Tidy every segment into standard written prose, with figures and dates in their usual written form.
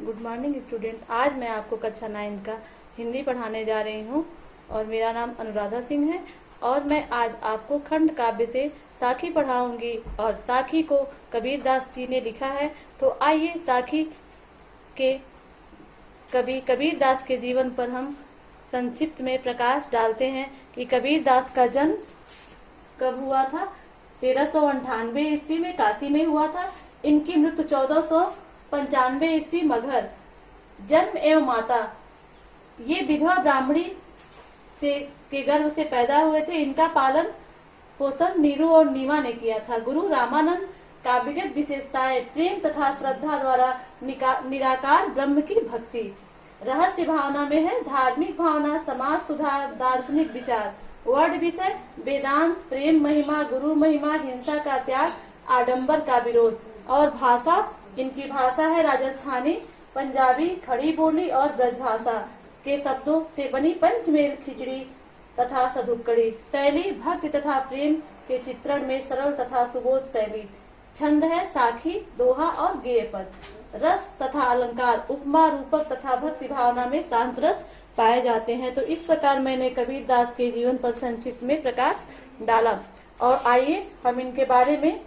Good morning student. आज मैं आपको कक्षा 9 का हिंदी पढ़ाने जा रही हूँ और मेरा नाम अनुराधा सिंह है और मैं आज आपको खंड काव्य से साखी पढ़ाऊंगी और साखी को कबीरदास जी ने लिखा है। तो आइए साखी के कवि कबीरदास के जीवन पर हम संक्षिप्त में प्रकाश डालते हैं कि कबीरदास का जन्म कब हुआ था। 1398 ईस्वी में काशी में हुआ था। इनकी मृत्यु 1495 ईस्वी मगहर। जन्म एवं माता ये विधवा ब्राह्मणी से के गर्भ से पैदा हुए थे। इनका पालन पोषण नीरू और नीमा ने किया था। गुरु रामानंद काव्यगत विशेषताएं प्रेम तथा श्रद्धा द्वारा निराकार ब्रह्म की भक्ति, रहस्य भावना में है, धार्मिक भावना, समाज सुधार, दार्शनिक विचार, वर्ड विषय वेदांत, प्रेम महिमा, गुरु महिमा, हिंसा का त्याग, आडंबर का विरोध। और भाषा, इनकी भाषा है राजस्थानी, पंजाबी, खड़ी बोली और ब्रजभाषा के शब्दों से बनी पंचमेल खिचड़ी तथा सधुक्कड़ी। शैली भक्ति तथा प्रेम के चित्रण में सरल तथा सुबोध शैली। छंद है साखी, दोहा और गेय पद। रस तथा अलंकार, उपमा, रूपक तथा भक्ति भावना में शांत रस पाए जाते हैं। तो इस प्रकार मैंने कबीरदास के जीवन पर संक्षिप्त में प्रकाश डाला और आइए हम इनके बारे में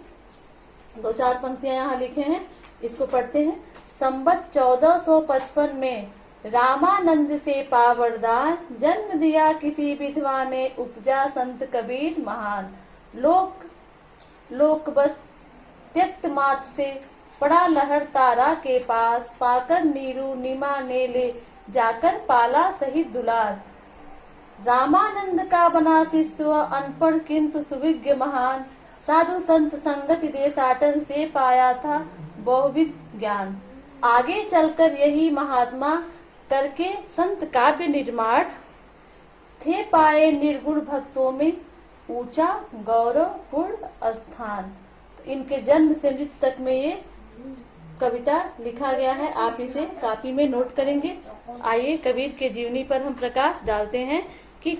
2-4 पंक्तियां यहाँ लिखे हैं, इसको पढ़ते हैं। संबत 1455 में रामानंद से पावरदान, जन्म दिया किसी विधवा ने, उपजा संत कबीर महान। लोक बस त्यक्त मात से पड़ा लहर तारा के पास, पाकर नीरू नीमा ने ले जाकर पाला सहित दुलार। रामानंद का बना शिष्य अनपढ़ किंतु सुविज्ञ महान, साधु संत संगति देशाटन से पाया था बहुविध ज्ञान। आगे चलकर यही महात्मा करके संत काव्य निर्माण, थे पाए निर्गुण भक्तों में ऊंचा गौरवपूर्ण स्थान। तो इनके जन्म से मृत्यु तक में ये कविता लिखा गया है, आप इसे कॉपी में नोट करेंगे। आइए कबीर के जीवनी पर हम प्रकाश डालते हैं कि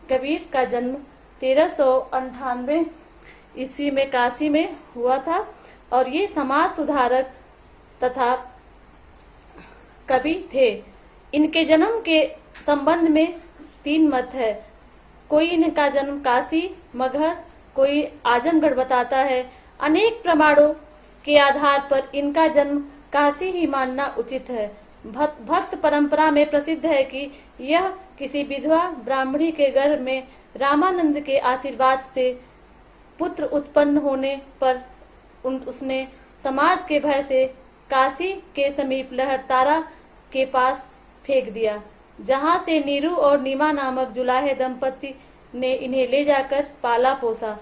कबीर का जन्म 1398 ईस्वी में काशी में हुआ था और ये समाज सुधारक तथा कवि थे। इनके जन्म के संबंध में 3 मत है। कोई इनका जन्म काशी मगहर, कोई आजमगढ़ बताता है। अनेक प्रमाणों के आधार पर इनका जन्म काशी ही मानना उचित है। भक्त परंपरा में प्रसिद्ध है कि यह किसी विधवा ब्राह्मणी के गर्भ में रामानंद के आशीर्वाद से पुत्र उत्पन्न होने पर उसने समाज के भय से काशी के समीप लहरतारा के पास फेंक दिया, जहां से नीरू और नीमा नामक जुलाहे दंपति ने इन्हें ले जाकर पाला पोसा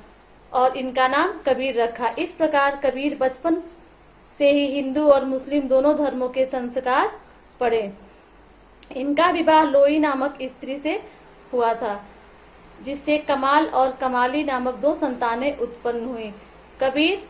और इनका नाम कबीर रखा। इस प्रकार कबीर बचपन से ही हिंदू और मुस्लिम दोनों धर्मों के संस्कार पढ़े। इनका विवाह लोई नामक स्त्री से हुआ था, जिससे कमाल और कमाली नामक 2 संतानें उत्पन्न हुई। कबीर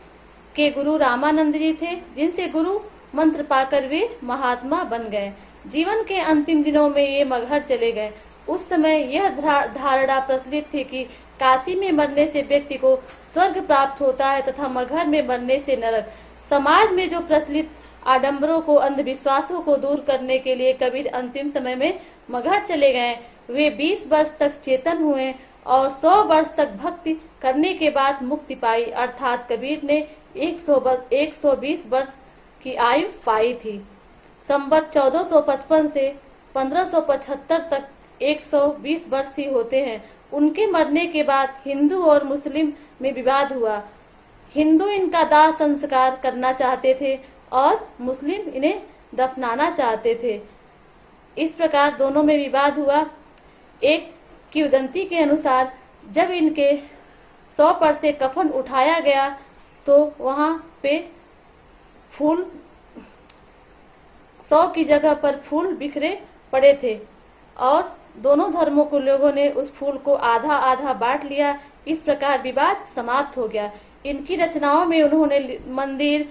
के गुरु रामानंद जी थे, जिनसे गुरु मंत्र पाकर वे महात्मा बन गए। जीवन के अंतिम दिनों में ये मगहर चले गए। उस समय यह धारणा प्रचलित थी कि काशी में मरने से व्यक्ति को स्वर्ग प्राप्त होता है तथा मगहर में मरने से नरक। समाज में जो प्रचलित आडंबरों को, अंधविश्वासों को दूर करने के लिए कबीर अंतिम समय में मगहर चले गए। वे 20 वर्ष तक चेतन हुए और 100 वर्ष तक भक्ति करने के बाद मुक्ति पाई, अर्थात कबीर ने 120 वर्ष की आयु पाई थी। संबत 1455 से 1575 तक 120 वर्ष ही होते हैं। उनके मरने के बाद हिंदू और मुस्लिम में विवाद हुआ। हिंदू इनका दाह संस्कार करना चाहते थे और मुस्लिम इन्हें दफनाना चाहते थे। इस प्रकार दोनों में विवाद हुआ। एक किंवदंती के अनुसार जब इनके 100 पर से कफन उठाया गया तो वहां पे फूल 100 की जगह पर फूल बिखरे पड़े थे और दोनों धर्मों के लोगों ने उस फूल को आधा आधा बांट लिया। इस प्रकार विवाद समाप्त हो गया। इनकी रचनाओं में उन्होंने मंदिर,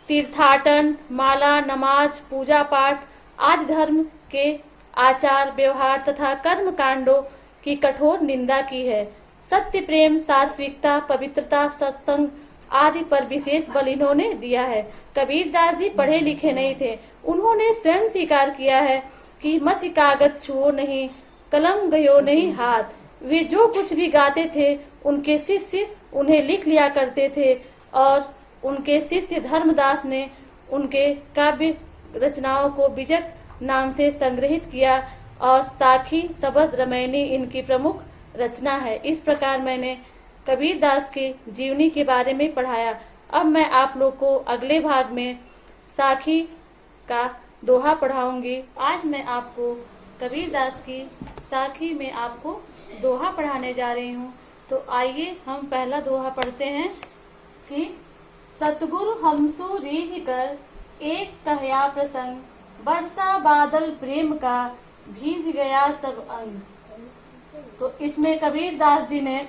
तीर्थाटन, माला, नमाज, पूजा पाठ आदि धर्म के आचार व्यवहार तथा कर्म कांडों की कठोर निंदा की है। सत्य, प्रेम, सात्विकता, पवित्रता, सत्संग आदि पर विशेष बल इन्होंने दिया है। कबीरदास जी पढ़े लिखे नहीं थे। उन्होंने स्वयं स्वीकार किया है कि मसी कागज छुओ नहीं, कलम गयो नहीं हाथ। वे जो कुछ भी गाते थे उनके शिष्य उन्हें लिख लिया करते थे और उनके शिष्य धर्मदास ने उनके काव्य रचनाओं को विजक नाम से संग्रहित किया और साखी शबद रामायणी इनकी प्रमुख रचना है। इस प्रकार मैंने कबीरदास के जीवनी के बारे में पढ़ाया। अब मैं आप लोग को अगले भाग में साखी का दोहा पढ़ाऊंगी। आज मैं आपको कबीरदास की साखी में आपको दोहा पढ़ाने जा रही हूँ। तो आइए हम पहला दोहा पढ़ते हैं कि सतगुरु हमसु रीझ कर एक कहया प्रसंग, बरसा बादल प्रेम का भीज गया सब अंग। तो इसमें कबीरदास जी ने,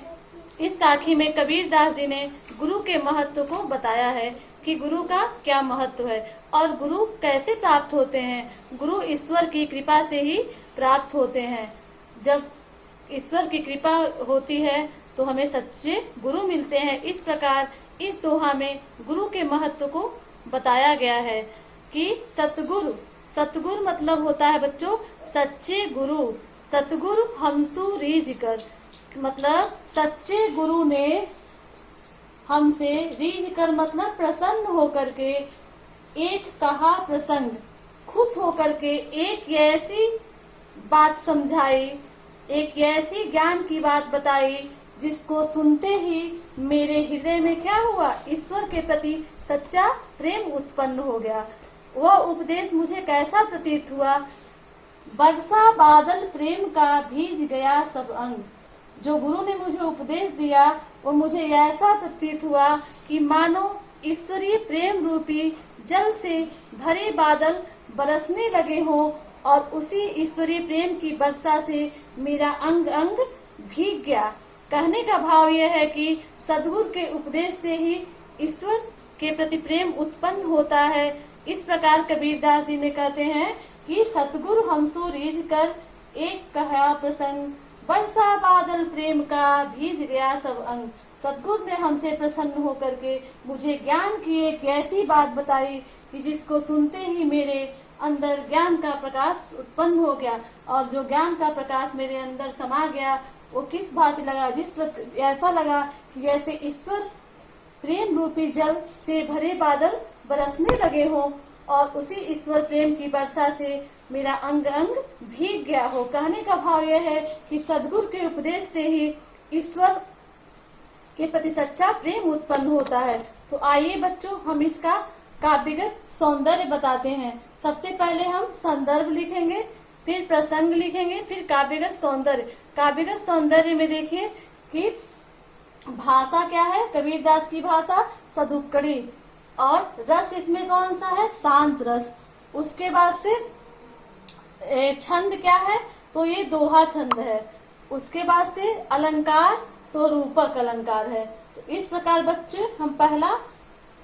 इस साखी में कबीरदास जी ने गुरु के महत्व को बताया है कि गुरु का क्या महत्व है और गुरु कैसे प्राप्त होते हैं। गुरु ईश्वर की कृपा से ही प्राप्त होते हैं। जब ईश्वर की कृपा होती है तो हमें सच्चे गुरु मिलते हैं। इस प्रकार इस दोहा में गुरु के महत्व को बताया गया है कि सतगुरु, सतगुरु मतलब होता है बच्चों सच्चे गुरु। सतगुरु हमसु रीझ कर, मतलब सच्चे गुरु ने हमसे, रीझ कर मतलब प्रसन्न होकर के, एक कहा प्रसंग, खुश होकर के एक ऐसी बात समझाई, एक ऐसी ज्ञान की बात बताई जिसको सुनते ही मेरे हृदय में क्या हुआ, ईश्वर के प्रति सच्चा प्रेम उत्पन्न हो गया। वह उपदेश मुझे कैसा प्रतीत हुआ, बरसा बादल प्रेम का भीज गया सब अंग। जो गुरु ने मुझे उपदेश दिया वो मुझे ऐसा प्रतीत हुआ कि मानो ईश्वरीय प्रेम रूपी जल से भरे बादल बरसने लगे हों और उसी ईश्वरीय प्रेम की वर्षा से मेरा अंग अंग भीग गया। कहने का भाव यह है कि सद्गुरु के उपदेश से ही ईश्वर के प्रति प्रेम उत्पन्न होता है। इस प्रकार कबीरदास जी ने कहते हैं कि सतगुरु हमसु रीझ कर एक कहा प्रसंग, बरसा बादल प्रेम का भीज गया सब अंग। सतगुरु ने हमसे प्रसन्न होकर के मुझे ज्ञान की एक ऐसी बात बताई कि जिसको सुनते ही मेरे अंदर ज्ञान का प्रकाश उत्पन्न हो गया और जो ज्ञान का प्रकाश मेरे अंदर समा गया वो किस बात लगा, ऐसा लगा कि जैसे ईश्वर प्रेम रूपी जल से भरे बादल बरसने लगे हों और उसी ईश्वर प्रेम की वर्षा से मेरा अंग अंग भीग गया हो। कहने का भाव यह है कि सद्गुरु के उपदेश से ही ईश्वर के प्रति सच्चा प्रेम उत्पन्न होता है। तो आइए बच्चों हम इसका काव्यगत सौंदर्य बताते हैं। सबसे पहले हम संदर्भ लिखेंगे, फिर प्रसंग लिखेंगे, फिर काव्यगत सौंदर्य। काव्यगत सौंदर्य में देखिए कि भाषा क्या है, कबीरदास की भाषा सदुक्कड़ी, और रस इसमें कौन सा है, शांत रस। उसके बाद से छंद क्या है, तो ये दोहा छंद है। उसके बाद से अलंकार तो रूपक अलंकार है। तो इस प्रकार बच्चे हम पहला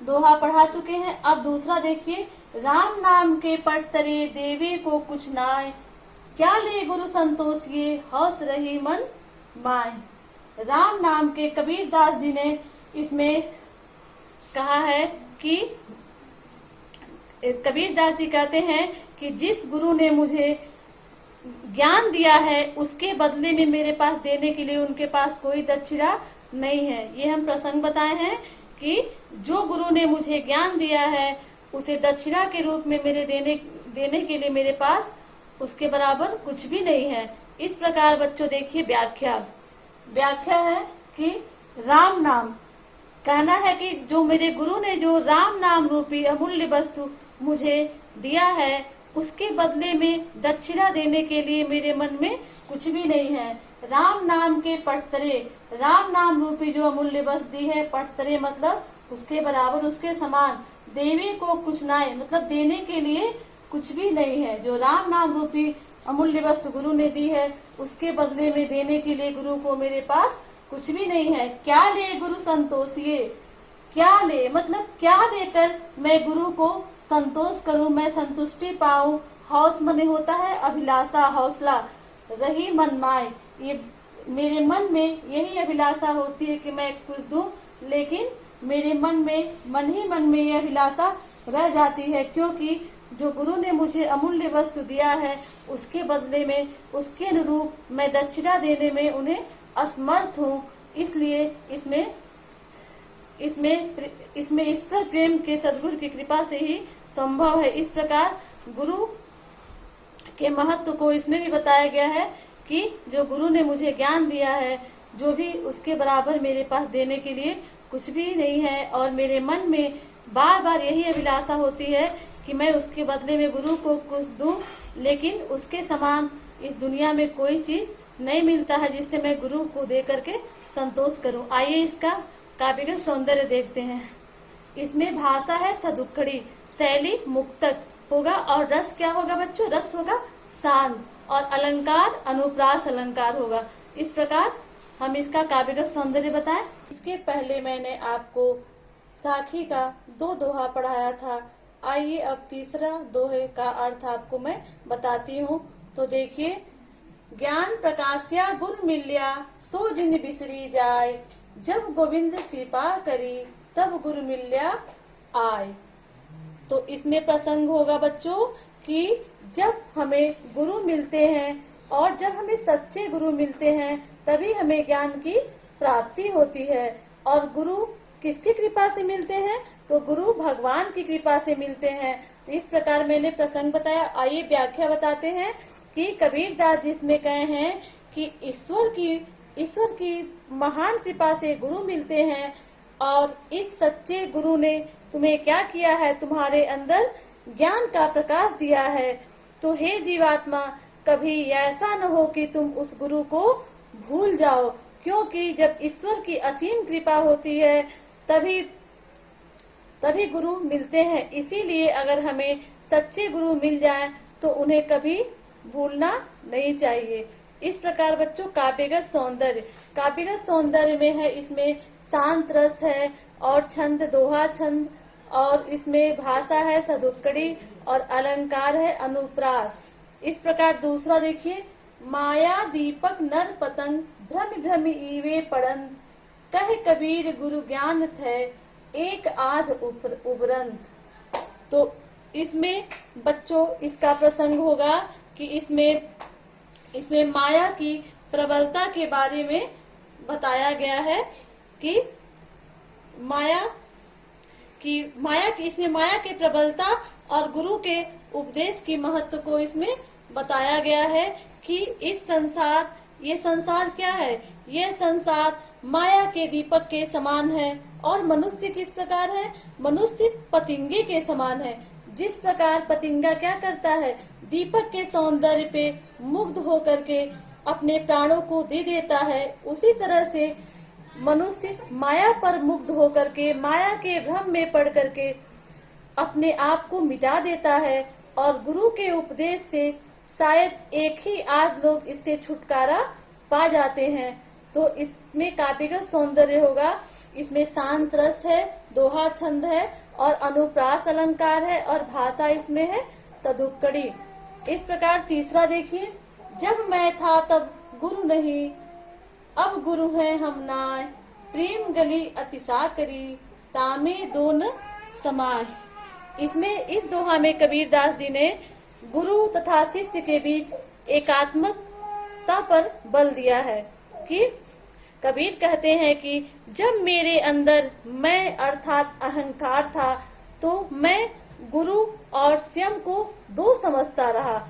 दोहा पढ़ा चुके हैं। अब दूसरा देखिए, राम नाम के पट तरे देवे को कुछ नाय, क्या ले गुरु संतोष ये हौस रही मन माय। राम नाम के कबीरदास जी ने इसमें कहा है कि कबीरदास जी कहते हैं कि जिस गुरु ने मुझे ज्ञान दिया है उसके बदले में मेरे पास देने के लिए उनके पास कोई दक्षिणा नहीं है। ये हम प्रसंग बताए हैं कि जो गुरु ने मुझे ज्ञान दिया है उसे दक्षिणा के रूप में मेरे देने के लिए मेरे पास उसके बराबर कुछ भी नहीं है। इस प्रकार बच्चों देखिए व्याख्या है कि राम नाम, कहना है कि जो मेरे गुरु ने जो राम नाम रूपी अमूल्य वस्तु मुझे दिया है उसके बदले में दक्षिणा देने के लिए मेरे मन में कुछ भी नहीं है। राम नाम के पटतरे, राम नाम रूपी जो अमूल्य वस्तु दी है, पटतरे मतलब उसके बराबर उसके समान, देवी को कुछ नाय मतलब देने के लिए कुछ भी नहीं है। जो राम नाम रूपी अमूल्य वस्तु गुरु ने दी है उसके बदले में देने के लिए गुरु को मेरे पास कुछ भी नहीं है। क्या ले गुरु संतोषिए, क्या ले मतलब क्या देकर मैं गुरु को संतोष करूं, मैं संतुष्टि पाऊं। हौस मने होता है अभिलाषा, हौसला, रही मन माय, ये मेरे मन में यही अभिलाषा होती है कि मैं कुछ दूं लेकिन मेरे मन ही मन में यह अभिलाषा रह जाती है, क्योंकि जो गुरु ने मुझे अमूल्य वस्तु दिया है उसके बदले में उसके अनुरूप मैं दक्षिणा देने में उन्हें असमर्थ हूँ। इसलिए इसमें ईश्वर प्रेम के सद्गुरु की कृपा से ही संभव है। इस प्रकार गुरु के महत्व को इसमें भी बताया गया है कि जो गुरु ने मुझे ज्ञान दिया है, जो भी उसके बराबर मेरे पास देने के लिए कुछ भी नहीं है, और मेरे मन में बार बार यही अभिलाषा होती है कि मैं उसके बदले में गुरु को कुछ दूं, लेकिन उसके समान इस दुनिया में कोई चीज नहीं मिलता है जिससे मैं गुरु को दे करके संतोष करूं। आइए इसका काव्यगत सौंदर्य देखते हैं। इसमें भाषा है सदुक्कड़ी, शैली मुक्तक होगा, और रस क्या होगा बच्चों? रस होगा शांत, और अलंकार अनुप्रास अलंकार होगा। इस प्रकार हम इसका काव्यगत सौंदर्य बताएं। इसके पहले मैंने आपको साखी का 2 दोहा पढ़ाया था। आइए अब तीसरा दोहे का अर्थ आपको मैं बताती हूँ। तो देखिए, ज्ञान प्रकाश्या गुर मिल्या सो जिन बिसरी जाय, जब गोविंद कृपा करी तब गुरु मिल्या आय। तो इसमें प्रसंग होगा बच्चों कि जब हमें गुरु मिलते हैं और जब हमें सच्चे गुरु मिलते हैं तभी हमें ज्ञान की प्राप्ति होती है। और गुरु किसकी कृपा से मिलते हैं? तो गुरु भगवान की कृपा से मिलते हैं। तो इस प्रकार मैंने प्रसंग बताया। आइए व्याख्या बताते हैं कि कबीरदास जी इसमें कहे हैं कि ईश्वर की महान कृपा से गुरु मिलते हैं, और इस सच्चे गुरु ने तुम्हें क्या किया है? तुम्हारे अंदर ज्ञान का प्रकाश दिया है। तो हे जीवात्मा, कभी ऐसा न हो कि तुम उस गुरु को भूल जाओ, क्योंकि जब ईश्वर की असीम कृपा होती है तभी गुरु मिलते हैं। इसीलिए अगर हमें सच्चे गुरु मिल जाएं तो उन्हें कभी भूलना नहीं चाहिए। इस प्रकार बच्चों काव्यगत सौंदर्य में है, इसमें शांत रस है, और छंद दोहा छंद, और इसमें भाषा है सदुक्कड़ी, और अलंकार है अनुप्रास। इस प्रकार दूसरा देखिए, माया दीपक नर पतंग भ्रम भ्रम ईवे पड़न, कह कबीर गुरु ज्ञान थे एक आध उबरंत। तो इसमें बच्चों इसका प्रसंग होगा कि इसमें माया की प्रबलता के बारे में बताया गया है कि इसमें माया की प्रबलता और गुरु के उपदेश की महत्व को इसमें बताया गया है कि ये संसार क्या है? ये संसार माया के दीपक के समान है, और मनुष्य किस प्रकार है? मनुष्य पतिंगे के समान है। जिस प्रकार पतिंगा क्या करता है? दीपक के सौंदर्य पे मुग्ध होकर के अपने प्राणों को दे देता है, उसी तरह से मनुष्य माया पर मुग्ध होकर के, माया के भ्रम में पड़ करके अपने आप को मिटा देता है। और गुरु के उपदेश से शायद एक ही आध लोग इससे छुटकारा पा जाते हैं। तो इसमें काव्यगत सौंदर्य होगा, इसमें शांत रस है, दोहा छंद है, और अनुप्रास अलंकार है, और भाषा इसमें है सदुक्कड़ी। इस प्रकार तीसरा देखिए, जब मैं था तब गुरु नहीं, अब गुरु है हम नाय, प्रेम गली अतिशा करी, तामे दोन समाय। इसमें इस दोहा में कबीरदास जी ने गुरु तथा शिष्य के बीच एकात्मकता पर बल दिया है कि कबीर कहते हैं कि जब मेरे अंदर मैं अर्थात अहंकार था तो मैं गुरु और स्वयं को दो समझता रहा।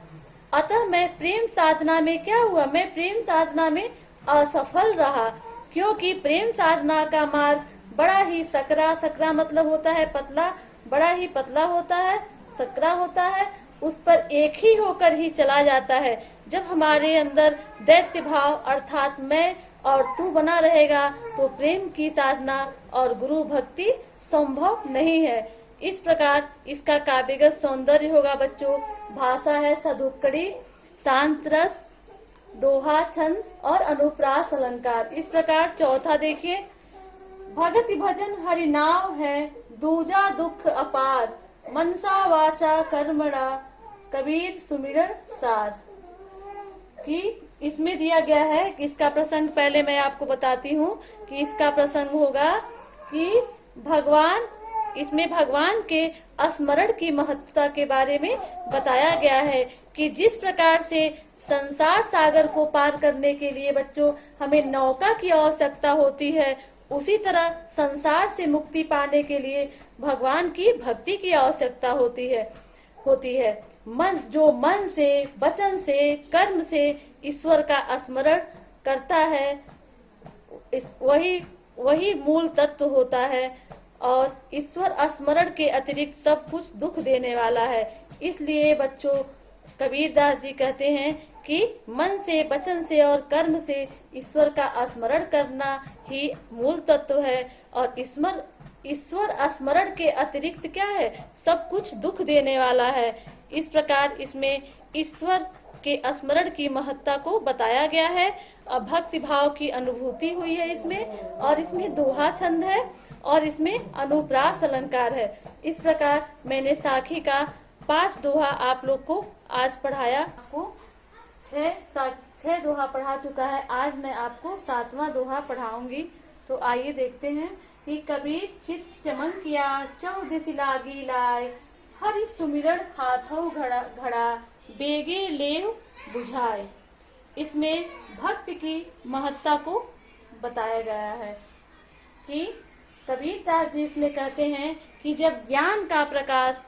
अतः मैं प्रेम साधना में क्या हुआ? मैं प्रेम साधना में असफल रहा, क्योंकि प्रेम साधना का मार्ग बड़ा ही सकरा मतलब होता है पतला, बड़ा ही पतला होता है, सकरा होता है, उस पर एक ही होकर ही चला जाता है। जब हमारे अंदर दैत्य भाव अर्थात मैं और तू बना रहेगा तो प्रेम की साधना और गुरु भक्ति संभव नहीं है। इस प्रकार इसका काव्यगत सौंदर्य होगा बच्चों। भाषा है सदुक्कड़ी, शांत रस, दोहा छंद और अनुप्रास अलंकार। इस प्रकार चौथा देखिए, भगति भजन हरि नाम है, दूजा दुख अपार, मनसा वाचा कर्मणा, कबीर सुमिरन सार। कि इसमें दिया गया है कि इसका प्रसंग पहले मैं आपको बताती हूँ कि इसका प्रसंग होगा कि भगवान के स्मरण की महत्वता के बारे में बताया गया है कि जिस प्रकार से संसार सागर को पार करने के लिए बच्चों हमें नौका की आवश्यकता होती है, उसी तरह संसार से मुक्ति पाने के लिए भगवान की भक्ति की आवश्यकता होती है। जो मन से, वचन से, कर्म से ईश्वर का स्मरण करता है, वही मूल तत्व होता है। और ईश्वर स्मरण के अतिरिक्त सब कुछ दुख देने वाला है। इसलिए बच्चों कबीरदास जी कहते हैं कि मन से, वचन से और कर्म से ईश्वर का स्मरण करना ही मूल तत्व है। और ईश्वर स्मरण के अतिरिक्त क्या है, सब कुछ दुख देने वाला है। इस प्रकार इसमें ईश्वर के स्मरण की महत्ता को बताया गया है। भक्ति भाव की अनुभूति हुई है इसमें, और इसमें दोहा छंद है और इसमें अनुप्रास अलंकार है। इस प्रकार मैंने साखी का 5 दोहा आप लोग को आज पढ़ाया। आपको 6 दोहा पढ़ा चुका है। आज मैं आपको 7वां दोहा पढ़ाऊंगी। तो आइए देखते हैं कि कबीर चित चमकिया चौदिस लागी लाए, हरि सुमिरन हाथों घड़ा बेगे लेव बुझाए। इसमें भक्ति की महत्ता को बताया गया है कि कबीरदास जी इसमें कहते हैं कि जब ज्ञान का प्रकाश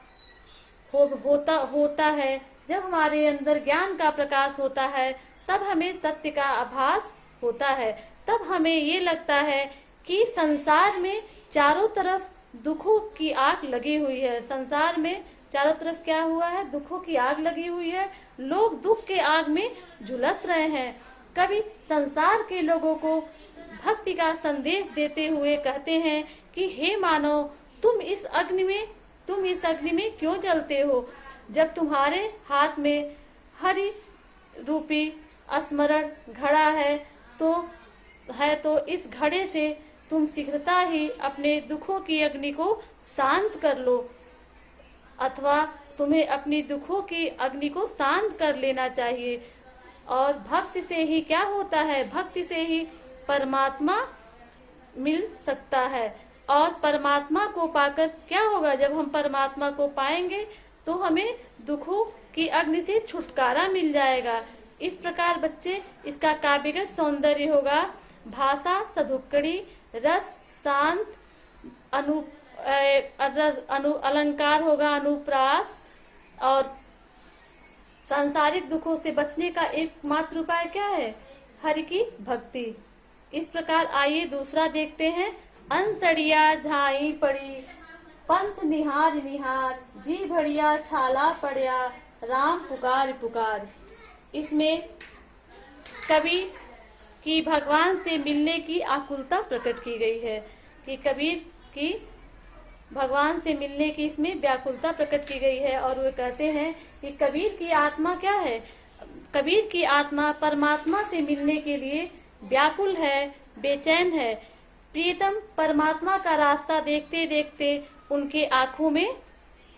होता है, जब हमारे अंदर ज्ञान का प्रकाश होता है, तब हमें सत्य का आभास होता है। तब हमें ये लगता है कि संसार में चारों तरफ दुखों की आग लगी हुई है। संसार में चारों तरफ क्या हुआ है, दुखों की आग लगी हुई है। लोग दुख के आग में झुलस रहे हैं। कभी संसार के लोगों को भक्ति का संदेश देते हुए कहते हैं कि हे मानव, तुम इस अग्नि में क्यों जलते हो? जब तुम्हारे हाथ में हरि रूपी स्मरण घड़ा है तो इस घड़े से तुम शीघ्रता ही अपने दुखों की अग्नि को शांत कर लो, अथवा तुम्हें अपनी दुखों की अग्नि को शांत कर लेना चाहिए। और भक्ति से ही क्या होता है, भक्ति से ही परमात्मा मिल सकता है। और परमात्मा को पाकर क्या होगा, जब हम परमात्मा को पाएंगे तो हमें दुखों की अग्नि से छुटकारा मिल जाएगा। इस प्रकार बच्चे इसका काव्यगत सौंदर्य होगा, भाषा सधुक्कड़ी, रस शांत, अलंकार होगा अनुप्रास। और सांसारिक दुखों से बचने का एकमात्र उपाय क्या है, हरि की भक्ति। इस प्रकार आइए दूसरा देखते हैं। अनसड़िया झाई पड़ी पंथ निहार निहार, जी भड़िया छाला पड़िया राम पुकार पुकार। इसमें कबीर की भगवान से मिलने की आकुलता प्रकट की गई है कि कबीर की भगवान से मिलने की इसमें व्याकुलता प्रकट की गई है। और वे कहते हैं कि कबीर की आत्मा क्या है, कबीर की आत्मा परमात्मा से मिलने के लिए व्याकुल है, बेचैन है। प्रियतम परमात्मा का रास्ता देखते देखते उनके आंखों में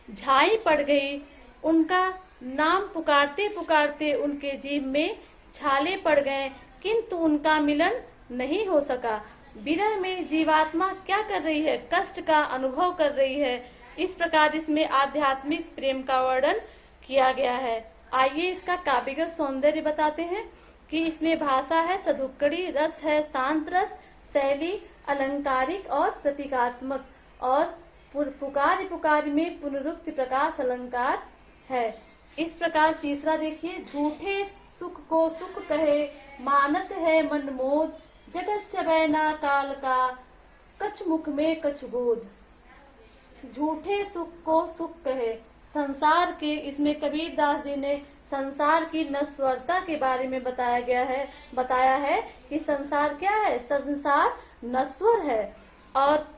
झाई पड़ गई। उनका नाम पुकारते पुकारते उनके जीव में छाले पड़ गए, किंतु उनका मिलन नहीं हो सका। विरह में जीवात्मा क्या कर रही है, कष्ट का अनुभव कर रही है। इस प्रकार इसमें आध्यात्मिक प्रेम का वर्णन किया गया है। आइए इसका काव्यगत सौंदर्य बताते हैं कि इसमें भाषा है सधुक्कड़ी, रस है शांत रस, शैली अलंकारिक और प्रतीकात्मक, और पुकार में पुनरुक्ति प्रकाश अलंकार है। इस प्रकार तीसरा देखिए, झूठे सुख को सुख कहे मानत है मन मोद, जगत चबैना काल का कछ मुख में कछ गोद। झूठे सुख को सुख कहे, संसार के, इसमें कबीरदास जी ने संसार की नश्वरता के बारे में बताया है कि संसार क्या है, संसार नश्वर है। और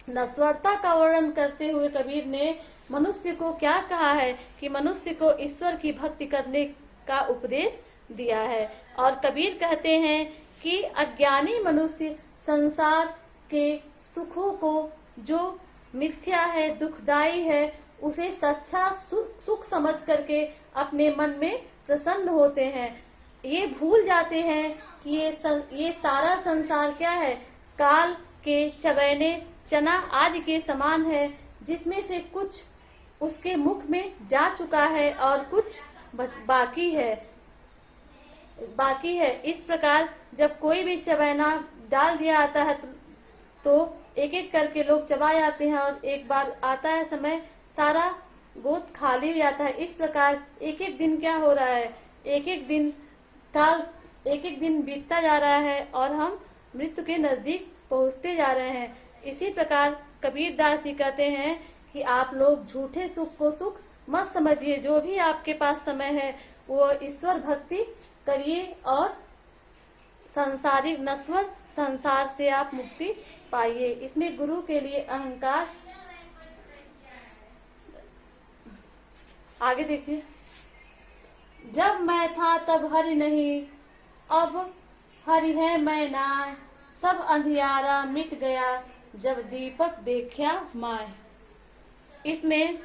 नश्वरता का वर्णन करते हुए कबीर ने मनुष्य को क्या कहा है कि मनुष्य को ईश्वर की भक्ति करने का उपदेश दिया है। और कबीर कहते हैं कि अज्ञानी मनुष्य संसार के सुखों को, जो मिथ्या है, दुखदाई है, उसे सच्चा सुख समझ करके अपने मन में प्रसन्न होते हैं। ये भूल जाते हैं कि ये सारा संसार क्या है, काल के चबैने चना आदि के समान है, जिसमें से कुछ उसके मुख में जा चुका है और कुछ बाकी है। इस प्रकार जब कोई भी चबैना डाल दिया आता है तो एक एक करके लोग चबाए आते हैं और एक बार आता है समय सारा गोद खाली हो जाता है। इस प्रकार एक एक दिन क्या हो रहा है, एक एक दिन बीतता जा रहा है और हम मृत्यु के नजदीक पहुंचते जा रहे हैं। इसी प्रकार कबीरदास जी कहते हैं कि आप लोग झूठे सुख को सुख मत समझिए, जो भी आपके पास समय है वो ईश्वर भक्ति करिए और सांसारिक नश्वर संसार से आप मुक्ति पाइए। इसमें गुरु के लिए अहंकार, आगे देखिए, जब मैं था तब हरि नहीं, अब हरि है मैं ना, सब अंधियारा मिट गया, जब दीपक देखा माय। इसमें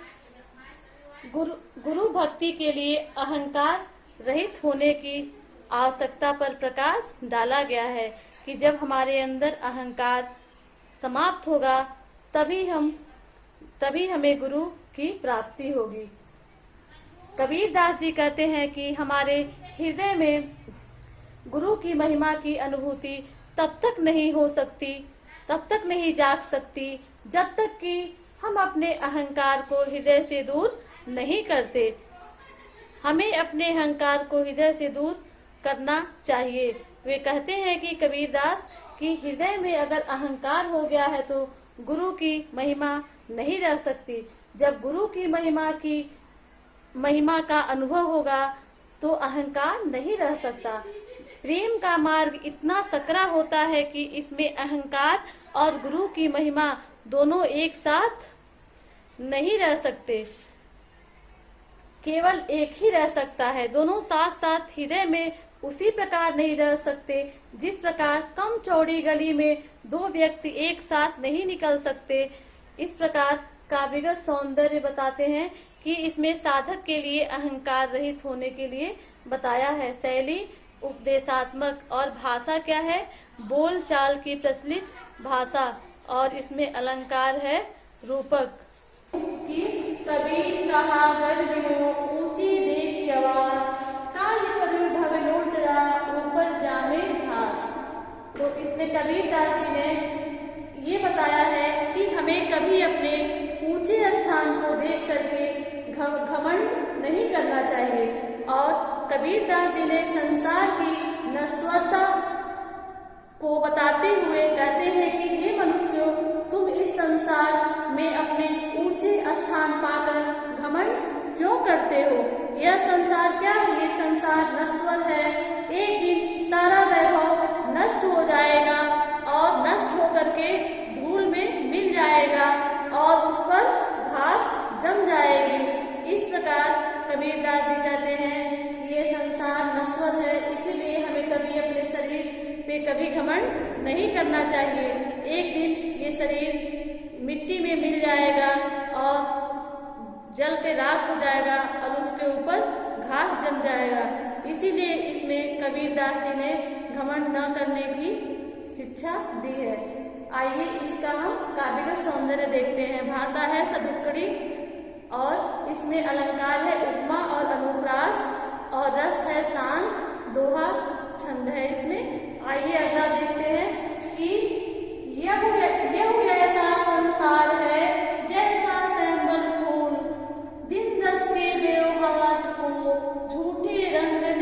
गुरु भक्ति के लिए अहंकार रहित होने की आवश्यकता पर प्रकाश डाला गया है कि जब हमारे अंदर अहंकार समाप्त होगा तभी हमें गुरु की प्राप्ति होगी। कबीरदास जी कहते हैं कि हमारे हृदय में गुरु की महिमा की अनुभूति तब तक नहीं हो सकती, तब तक नहीं जाग सकती, जब तक कि हम अपने अहंकार को हृदय से दूर नहीं करते। हमें अपने अहंकार को हृदय से दूर करना चाहिए। वे कहते हैं कि कबीरदास कि हृदय में अगर अहंकार हो गया है तो गुरु की महिमा नहीं रह सकती। जब गुरु की महिमा का अनुभव होगा तो अहंकार नहीं रह सकता। प्रेम का मार्ग इतना सकरा होता है कि इसमें अहंकार और गुरु की महिमा दोनों एक साथ नहीं रह सकते, केवल एक ही रह सकता है। दोनों साथ साथ हृदय में उसी प्रकार नहीं रह सकते जिस प्रकार कम चौड़ी गली में दो व्यक्ति एक साथ नहीं निकल सकते। इस प्रकार काव्यगत सौंदर्य बताते हैं कि इसमें साधक के लिए अहंकार रहित होने के लिए बताया है। शैली उपदेशात्मक और भाषा क्या है, बोल चाल की प्रचलित भाषा, और इसमें अलंकार है रूपक। कबीर कहा गर्मियों ऊंची देख आवाज, काल पर भव लोटरा ऊपर जामे घास। तो इसमें कबीरदास जी ने ये बताया है कि हमें कभी अपने ऊंचे स्थान को देख करके घमंड नहीं करना चाहिए। और कबीरदास जी ने संसार की नश्वरता को बताते हुए कहते हैं कि हे मनुष्यों, तुम इस संसार में अपने ऊंचे स्थान पाकर घमंड क्यों करते हो? यह संसार क्या है? ये संसार नश्वर है। एक दिन सारा वैभव नष्ट हो जाएगा और नष्ट होकर के धूल में मिल जाएगा और उस पर घास जम जाएगी। इस प्रकार कबीरदास जी कहते हैं कि ये संसार नश्वर है, इसीलिए हमें कभी अपने शरीर पे कभी घमंड नहीं करना चाहिए। एक दिन ये शरीर मिट्टी में मिल जाएगा और जल के राख हो जाएगा और उसके ऊपर घास जम जाएगा। इसीलिए इसमें कबीरदास जी ने घमंड न करने की शिक्षा दी है। आइए इसका हम काव्यगत सौंदर्य देखते हैं। भाषा है सदुक्कड़ी और इसमें अलंकार है उपमा और अनुप्रास और रस है शान, दोहा छंद है इसमें। आइए अगला देखते हैं कि यह ऐसा संसार है जैसा सैंबल फूल, दिन दस के व्यवहार को झूठे रंग न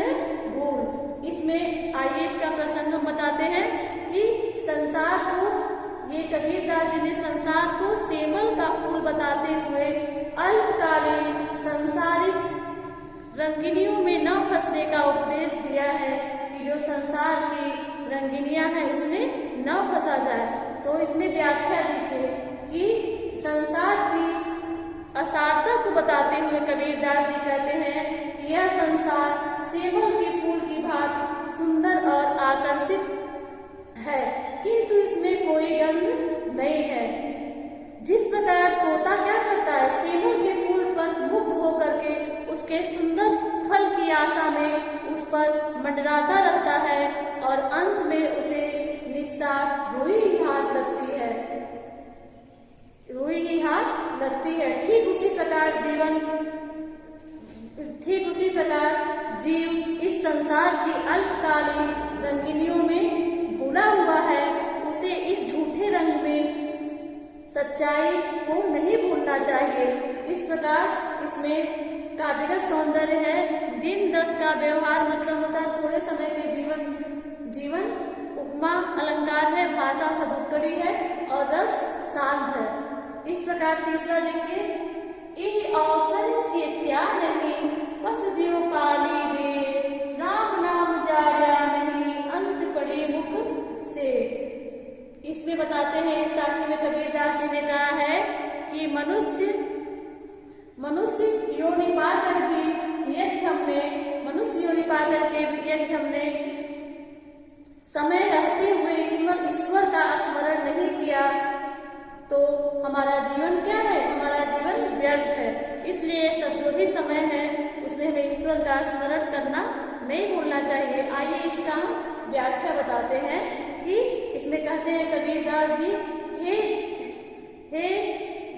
भूल। इसमें आइए इसका प्रसंग हम बताते हैं कि संसार को, ये कबीरदास जी ने संसार को सेमल का फूल बताते हुए अल्पकालीन संसारिक रंगिनियों में न फंसने का उपदेश दिया है कि जो संसार की रंगिनियां हैं उसमें न फंसा जाए। तो इसमें व्याख्या देखिए कि संसार की असारता को बताते हुए कबीरदास जी कहते हैं कि यह संसार सेमल के फूल की भांति सुंदर और आकर्षित है, किंतु इसमें कोई गंध नहीं है। जिस प्रकार तोता क्या करता है, सेमल के फूल पर मुग्ध होकर के उसके सुंदर फल की आशा में उस पर मंडराता रहता है और अंत में उसे निस्सार रूई हाथ लगती है। रुई ही हाथ लगती है। ठीक उसी प्रकार जीव इस संसार की अल्पकालीन रंगीनियों में भूला हुआ है। उसे इस झूठे रंग में सच्चाई को नहीं भूलना चाहिए। इस प्रकार इसमें काव्यगत सौंदर्य है। दिन रस का व्यवहार मतलब होता है थोड़े समय के जीवन। उपमा अलंकार है, भाषा सधुक्कड़ी है और रस शांत है। इस प्रकार तीसरा देखिए, इ अवसर चेत्या नहीं बस जीव पाली दे, राम नाम जाया नहीं अंत पड़े मुख से। इसमें बताते हैं, इस साखी में कबीरदास जी ने कहा है कि मनुष्य योनि पाकर भी यदि हमने समय रहते हुए ईश्वर का स्मरण नहीं किया तो हमारा जीवन क्या है, हमारा जीवन व्यर्थ है। इसलिए जो भी समय है उसमें हमें ईश्वर का स्मरण करना नहीं भूलना चाहिए। आइए इसका हम व्याख्या बताते हैं कि इसमें कहते हैं कबीरदास जी, हे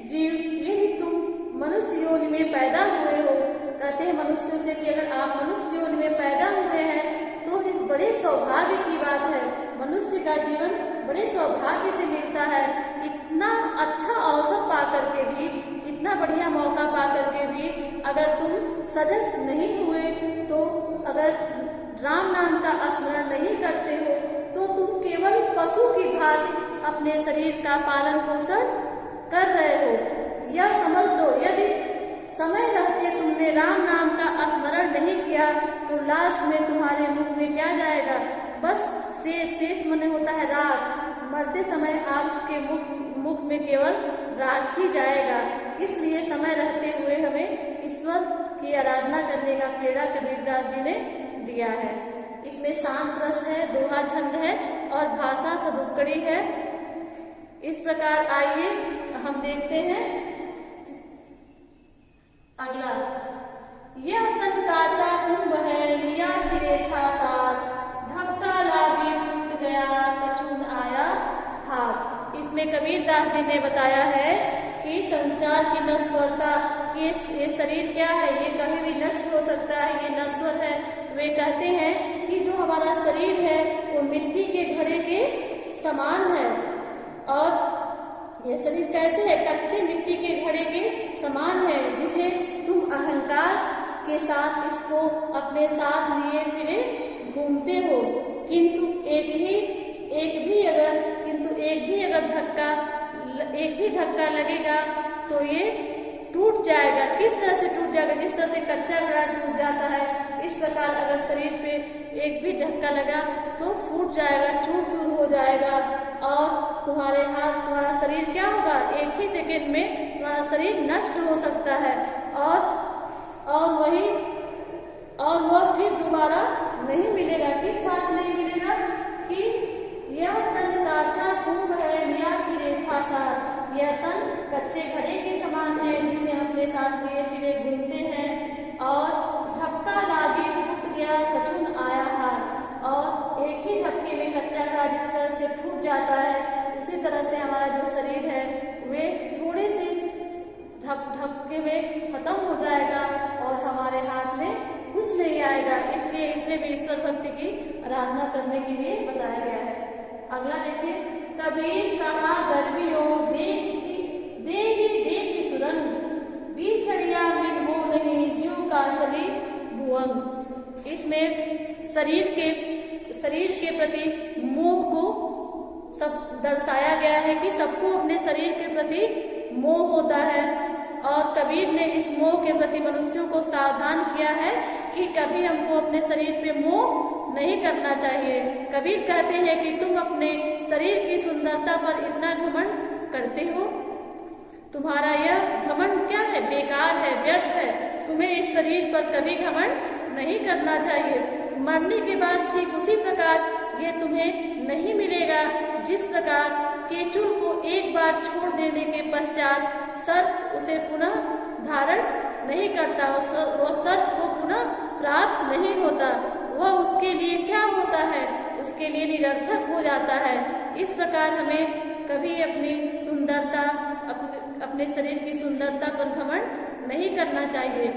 जीव, यदि तुम मनुष्य योनि में पैदा हुए हो, कहते हैं मनुष्यों से कि अगर आप मनुष्य योनि में पैदा हुए हैं तो इस बड़े सौभाग्य की बात है। मनुष्य का जीवन बड़े सौभाग्य से मिलता है। इतना अच्छा अवसर पा करके भी, इतना बढ़िया मौका पा करके भी अगर तुम सजग नहीं हुए, तो अगर राम नाम का स्मरण नहीं करते हो तो तुम केवल पशु की भांति अपने शरीर का पालन पोषण कर रहे हो। यह समझ लो, यदि समय रहते तुमने राम नाम का स्मरण नहीं किया तो लास्ट में तुम्हारे मुख में क्या जाएगा, बस शेष मने होता है राख। मरते समय आपके मुख में केवल राख ही जाएगा। इसलिए समय रहते हुए हमें ईश्वर की आराधना करने का प्रेरणा कबीरदास जी ने दिया है। इसमें शांत रस है, दोहा छंद है और भाषा सधुक्कड़ी है। इस प्रकार आइए हम देखते हैं अगला। यह तन काचा कुंभ है, लिया फिरे था साथ, धक्का लागे फूट गया कछुन आया हाथ। इसमें कबीरदास जी ने बताया है कि संसार की नश्वरता, कि ये शरीर क्या है, ये कभी भी नष्ट हो सकता है, ये नश्वर है। वे कहते हैं कि जो हमारा शरीर है वो मिट्टी के घड़े के समान है। और यह शरीर कैसे है, कच्चे मिट्टी के घड़े के समान है, जिसे तुम अहंकार के साथ इसको अपने साथ लिए फिरे घूमते हो। किंतु एक भी धक्का लगेगा तो ये टूट जाएगा। किस तरह से टूट जाएगा, जिस तरह से कच्चा घड़ा टूट जाता है, इस प्रकार अगर शरीर पे एक भी धक्का लगा तो फूट जाएगा, चूर चूर हो जाएगा और तुम्हारा शरीर क्या होगा, एक ही सेकंड में तुम्हारा शरीर नष्ट हो सकता है और वह फिर दोबारा नहीं मिलेगा। किस बात नहीं मिलेगा कि यह तन काचा कुंभ है, लिया फिरे था साथ। यह तन कच्चे घड़े के समान है जिसे अपने साथ लिए फिरे घूमते हैं। और धक्का लागे फूट गया कछुन आया हाथ। और एक ही धक्के में कच्चा घड़ा जिस तरह से फूट जाता है, उसी तरह से हमारा जो शरीर है वे थोड़े से धक्के में खत्म हो जाएगा और हमारे हाथ में कुछ नहीं आएगा। इसलिए इसमें भी ईश्वर भक्ति की आराधना करने के लिए बताया गया है। अगला देखिए, कबीर कहा गर्मियों देखी सुरंग, बिछड़िया में मोह नहीं ज्यों का चली भुवंग। इसमें शरीर के प्रति मोह को सब दर्शाया गया है कि सबको अपने शरीर के प्रति मोह होता है। और कबीर ने इस मोह के प्रति मनुष्यों को सावधान किया है कि कभी हमको अपने शरीर पे मोह नहीं करना चाहिए। कबीर कहते हैं कि तुम अपने शरीर की सुंदरता पर इतना घमंड करते हो, तुम्हारा यह घमंड क्या है, बेकार है, व्यर्थ है। तुम्हें इस शरीर पर कभी घमंड नहीं करना चाहिए। मरने के बाद ठीक उसी प्रकार ये तुम्हें नहीं मिलेगा जिस प्रकार केचुल को एक बार छोड़ देने के पश्चात सर्प उसे पुनः धारण नहीं करता, वो सर्प को पुनः प्राप्त नहीं होता, वह उसके लिए क्या होता है, उसके लिए निरर्थक हो जाता है। इस प्रकार हमें कभी अपनी सुंदरता, अपने अपने शरीर की सुंदरता पर घमंड नहीं करना चाहिए।